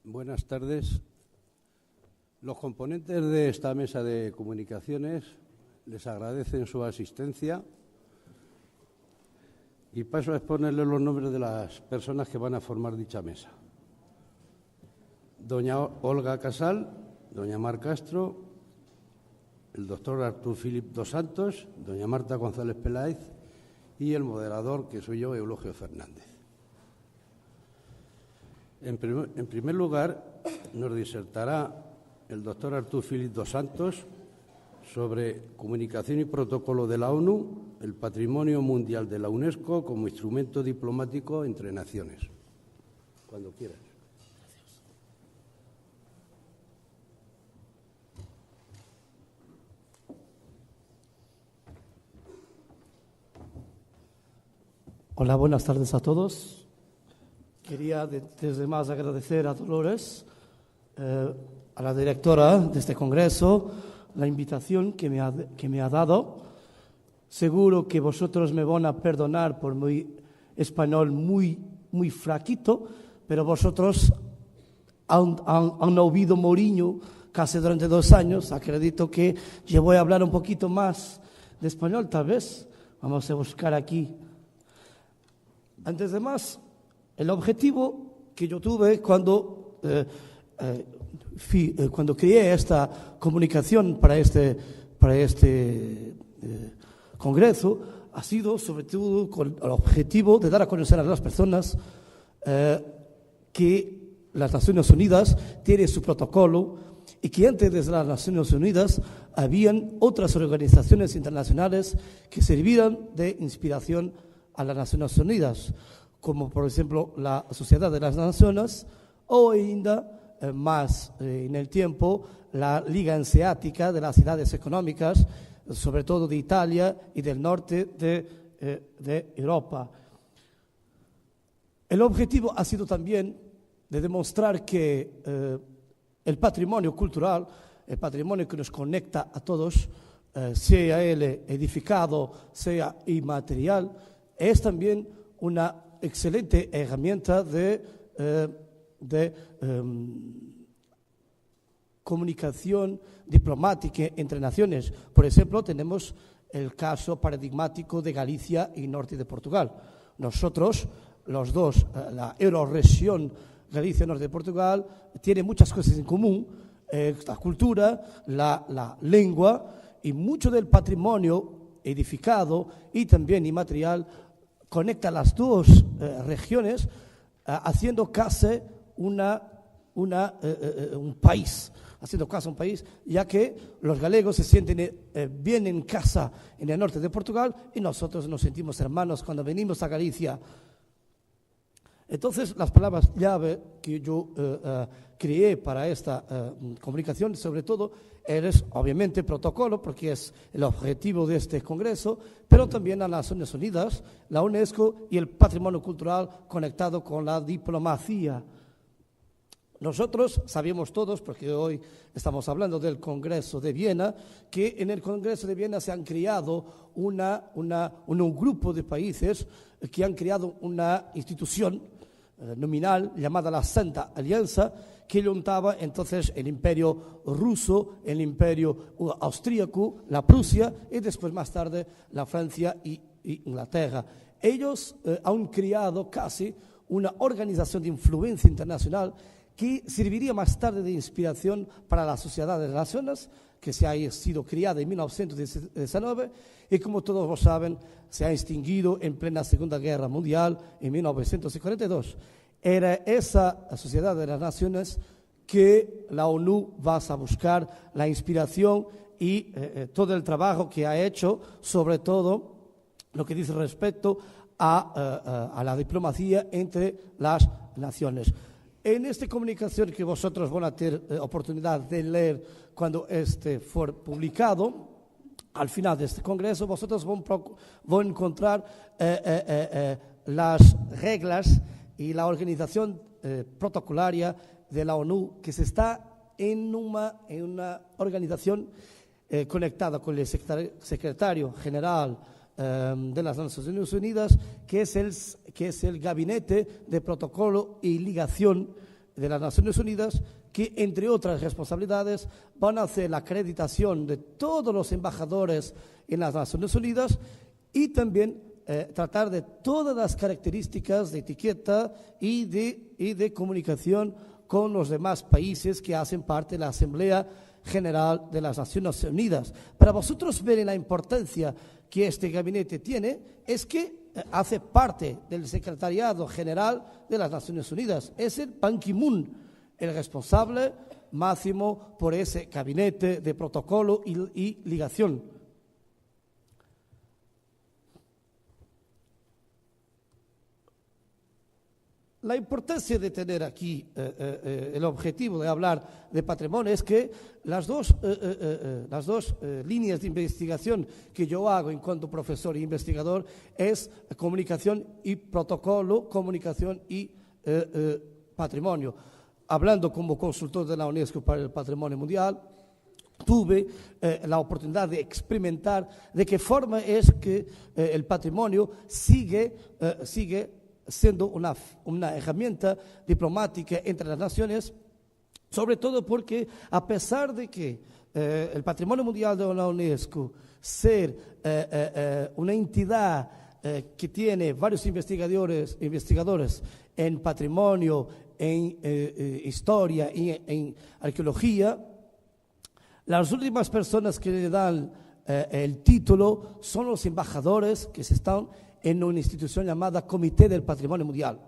Buenas tardes. Los componentes de esta mesa de comunicaciones les agradecen su asistencia y paso a exponerles los nombres de las personas que van a formar dicha mesa. Doña Olga Casal, doña Mar Castro, el doctor Artur Philip dos Santos, doña Marta González Peláez y el moderador, que soy yo, Eulogio Fernández. En primer lugar, nos disertará el doctor Artur Philip dos Santos sobre comunicación y protocolo de la ONU, el patrimonio mundial de la UNESCO como instrumento diplomático entre naciones. Cuando quieras. Hola, buenas tardes a todos. Quería desde más agradecer a Dolores, a la directora de este congreso, la invitación que me ha dado. Seguro que vosotros me van a perdonar por mi español muy fraquito, pero vosotros han oído Mourinho casi durante 2 años. Acredito que yo voy a hablar un poquito más de español, tal vez. Vamos a buscar aquí. Antes de más, el objetivo que yo tuve cuando creé esta comunicación para este congreso ha sido sobre todo con el objetivo de dar a conocer a las personas que las Naciones Unidas tienen su protocolo y que antes de las Naciones Unidas habían otras organizaciones internacionales que sirvieran de inspiración a las Naciones Unidas, como por ejemplo la Sociedad de las Naciones o ainda más en el tiempo la Liga Hanseática de las Ciudades Económicas, sobre todo de Italia y del norte de Europa. El objetivo ha sido también de demostrar que el patrimonio cultural, el patrimonio que nos conecta a todos, sea él edificado, sea inmaterial, es también una excelente herramienta de comunicación diplomática entre naciones. Por ejemplo, tenemos el caso paradigmático de Galicia y norte de Portugal. Nosotros, los dos, la Eurorregión Galicia y norte de Portugal, tiene muchas cosas en común, la cultura, la lengua y mucho del patrimonio edificado y también inmaterial conecta las dos regiones haciendo casi un país, ya que los galegos se sienten bien en casa en el norte de Portugal y nosotros nos sentimos hermanos cuando venimos a Galicia. Entonces, las palabras llave que yo creé para esta comunicación, sobre todo, es obviamente protocolo, porque es el objetivo de este congreso, pero también a las Naciones Unidas, la UNESCO y el patrimonio cultural conectado con la diplomacia. Nosotros sabemos todos, porque hoy estamos hablando del Congreso de Viena, que en el Congreso de Viena se han creado un grupo de países que han creado una institución nominal llamada la Santa Alianza, que juntaba entonces el imperio ruso, el imperio austríaco, la Prusia y después más tarde la Francia y Inglaterra. Ellos han creado casi una organización de influencia internacional que serviría más tarde de inspiración para la Sociedad de las Naciones, que se ha sido creada en 1919 y, como todos saben, se ha extinguido en plena Segunda Guerra Mundial en 1942. Era esa Sociedad de las Naciones que la ONU va a buscar la inspiración y todo el trabajo que ha hecho, sobre todo lo que dice respecto a la diplomacia entre las naciones. En esta comunicación que vosotros van a tener oportunidad de leer cuando esté publicado, al final de este congreso, vosotros van a encontrar las reglas y la organización protocolaria de la ONU, que se está en una organización conectada con el secretario general de las Naciones Unidas, que es el Gabinete de Protocolo y Ligación de las Naciones Unidas, que entre otras responsabilidades van a hacer la acreditación de todos los embajadores en las Naciones Unidas y también tratar de todas las características de etiqueta y de comunicación con los demás países que hacen parte de la Asamblea General de las Naciones Unidas. Para vosotros ver la importancia que este gabinete tiene, es que hace parte del Secretariado General de las Naciones Unidas. Es el Ban Ki-moon el responsable máximo por ese gabinete de protocolo y ligación. La importancia de tener aquí el objetivo de hablar de patrimonio es que las dos líneas de investigación que yo hago en cuanto profesor e investigador es comunicación y protocolo, comunicación y patrimonio. Hablando como consultor de la UNESCO para el Patrimonio Mundial, tuve la oportunidad de experimentar de qué forma es que el patrimonio sigue siendo una herramienta diplomática entre las naciones, sobre todo porque a pesar de que el Patrimonio Mundial de la UNESCO ser una entidad que tiene varios investigadores en patrimonio, en historia y en arqueología, las últimas personas que le dan el título son los embajadores que se están en una institución llamada Comité del Patrimonio Mundial.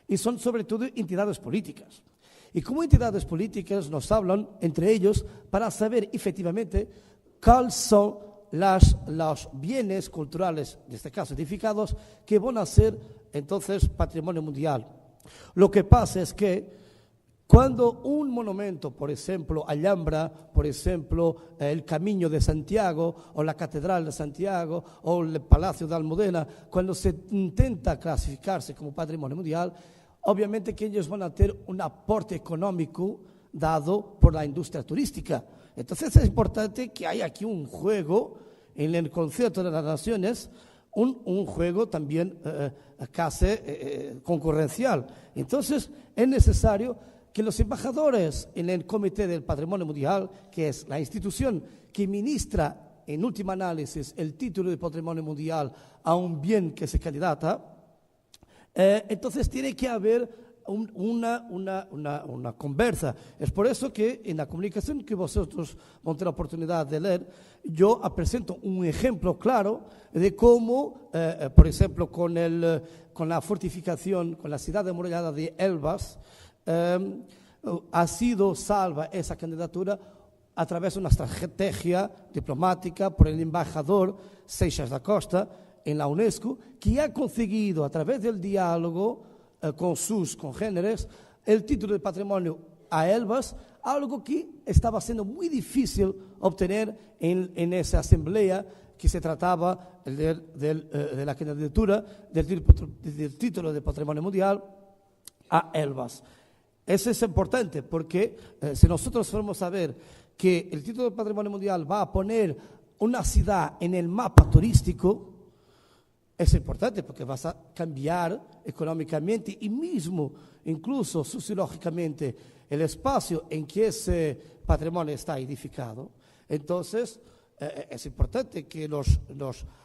Y son sobre todo entidades políticas. Y como entidades políticas nos hablan entre ellos para saber efectivamente cuáles son los bienes culturales, en este caso edificados, que van a ser entonces patrimonio mundial. Lo que pasa es que cuando un monumento, por ejemplo, Alhambra, por ejemplo, el Camino de Santiago, o la Catedral de Santiago, o el Palacio de Almudena, cuando se intenta clasificarse como patrimonio mundial, obviamente que ellos van a tener un aporte económico dado por la industria turística. Entonces es importante que haya aquí un juego en el concierto de las naciones, un juego también casi concurrencial. Entonces es necesario que los embajadores en el Comité del Patrimonio Mundial, que es la institución que ministra en última análisis el título de Patrimonio Mundial a un bien que se candidata, entonces tiene que haber una conversa. Es por eso que en la comunicación que vosotros van a tener la oportunidad de leer, yo presento un ejemplo claro de cómo, por ejemplo, con la fortificación, con la ciudad amurallada de Elbas, ha sido salva esa candidatura a través de una estrategia diplomática por el embajador Seixas da Costa en la UNESCO, que ha conseguido a través del diálogo con sus congéneres el título de patrimonio a Elbas, algo que estaba siendo muy difícil obtener en esa asamblea que se trataba de la candidatura del título de patrimonio mundial a Elbas. Eso es importante porque si nosotros vamos a ver que el título de patrimonio mundial va a poner una ciudad en el mapa turístico, es importante porque vas a cambiar económicamente y mismo, incluso sociológicamente, el espacio en que ese patrimonio está edificado. Entonces, es importante que los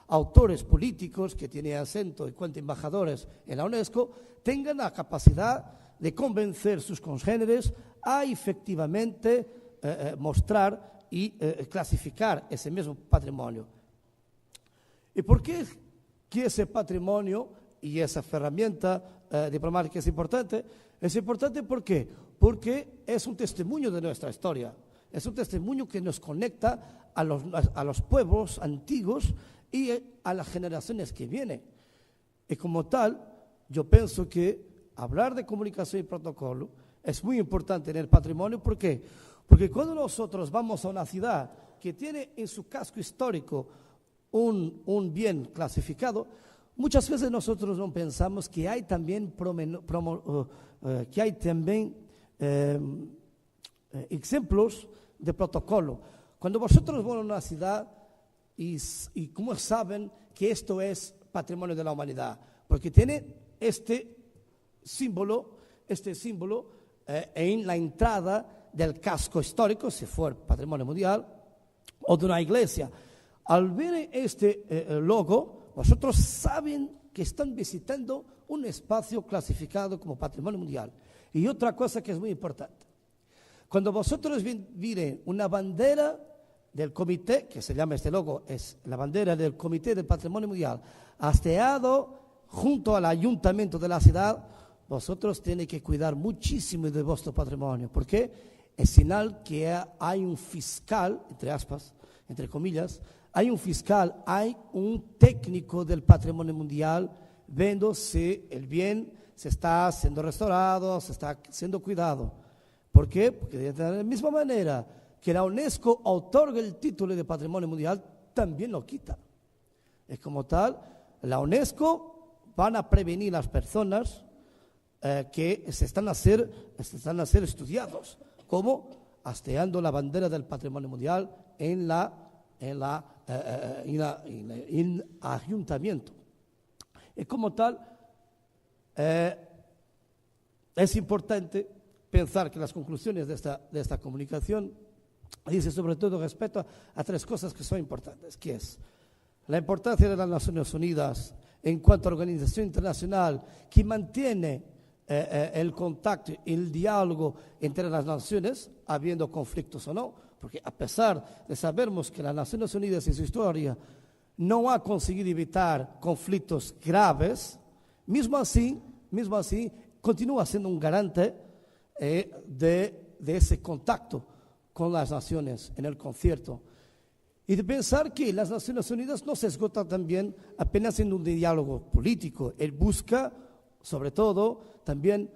autores políticos que tienen acento en cuanto a embajadores en la UNESCO tengan la capacidad de convencer sus congéneres a efectivamente mostrar y clasificar ese mismo patrimonio. ¿Y por qué que ese patrimonio y esa herramienta diplomática es importante? Es importante ¿por qué? Porque es un testimonio de nuestra historia, es un testimonio que nos conecta a los pueblos antiguos y a las generaciones que vienen. Y como tal, yo pienso que hablar de comunicación y protocolo es muy importante en el patrimonio. ¿Por qué? Porque cuando nosotros vamos a una ciudad que tiene en su casco histórico un bien clasificado, muchas veces nosotros no pensamos que hay también, ejemplos de protocolo. Cuando vosotros van a una ciudad y ¿cómo saben que esto es patrimonio de la humanidad? Porque tiene este símbolo en la entrada del casco histórico, si fue patrimonio mundial, o de una iglesia. Al ver este logo, vosotros saben que están visitando un espacio clasificado como patrimonio mundial. Y otra cosa que es muy importante, cuando vosotros miren una bandera del comité, que se llama este logo, es la bandera del Comité del Patrimonio Mundial, hasteado junto al ayuntamiento de la ciudad, vosotros tenéis que cuidar muchísimo de vuestro patrimonio, porque es señal que hay un fiscal, entre aspas, entre comillas, hay un fiscal, hay un técnico del patrimonio mundial viendo si el bien se está siendo restaurado, se está siendo cuidado. ¿Por qué? Porque de la misma manera que la UNESCO otorga el título de patrimonio mundial, también lo quita. Es como tal, la UNESCO van a prevenir a las personas que se están a ser estudiados, como hasteando la bandera del patrimonio mundial en ayuntamiento. Y como tal, es importante pensar que las conclusiones de esta comunicación dice sobre todo respecto a tres cosas que son importantes, que es la importancia de las Naciones Unidas en cuanto a organización internacional que mantiene el contacto y el diálogo entre las naciones, habiendo conflictos o no, porque a pesar de sabermos que las Naciones Unidas en su historia no ha conseguido evitar conflictos graves, mismo así continúa siendo un garante de ese contacto con las naciones en el concierto. Y de pensar que las Naciones Unidas no se esgota también apenas en un diálogo político. Él busca, sobre todo, también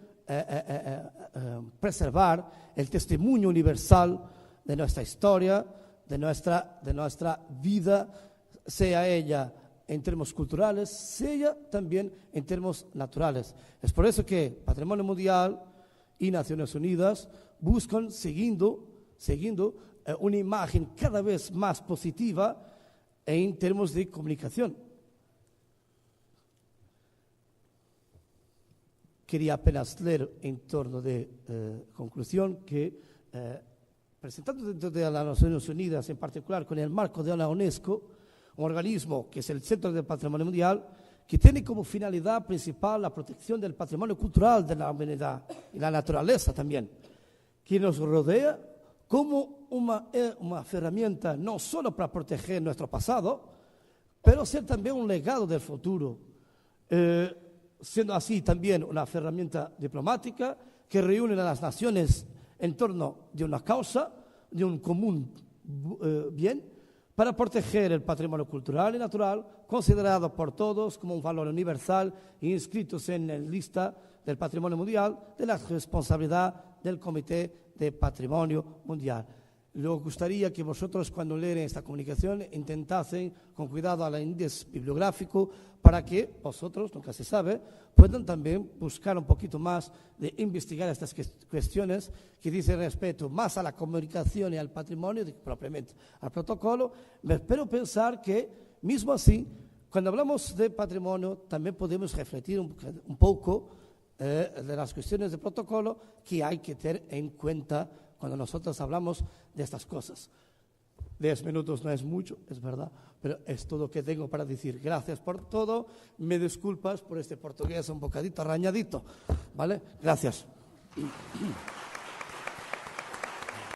preservar el testimonio universal de nuestra historia, de nuestra vida, sea ella en términos culturales, sea también en términos naturales. Es por eso que Patrimonio Mundial y Naciones Unidas buscan, siguiendo una imagen cada vez más positiva en términos de comunicación. Quería apenas leer en torno de conclusión que presentando dentro de las Naciones Unidas, en particular con el marco de la UNESCO, un organismo que es el Centro del Patrimonio Mundial, que tiene como finalidad principal la protección del patrimonio cultural de la humanidad y la naturaleza también, que nos rodea como una herramienta no solo para proteger nuestro pasado, pero ser también un legado del futuro, siendo así también una herramienta diplomática que reúne a las naciones en torno de una causa, de un común bien, para proteger el patrimonio cultural y natural, considerado por todos como un valor universal e inscritos en la lista del Patrimonio Mundial de la responsabilidad del Comité de Patrimonio Mundial. Me gustaría que vosotros, cuando leen esta comunicación, intentasen con cuidado al índice bibliográfico para que vosotros, nunca se sabe, puedan también buscar un poquito más de investigar estas cuestiones que dicen respecto más a la comunicación y al patrimonio que propiamente al protocolo, pero pensar que, mismo así, cuando hablamos de patrimonio, también podemos refletir un poco de las cuestiones de protocolo que hay que tener en cuenta cuando nosotros hablamos de estas cosas. 10 minutos no es mucho, es verdad, pero es todo lo que tengo para decir. Gracias por todo, me disculpas por este portugués un bocadito arañadito, ¿vale? Gracias.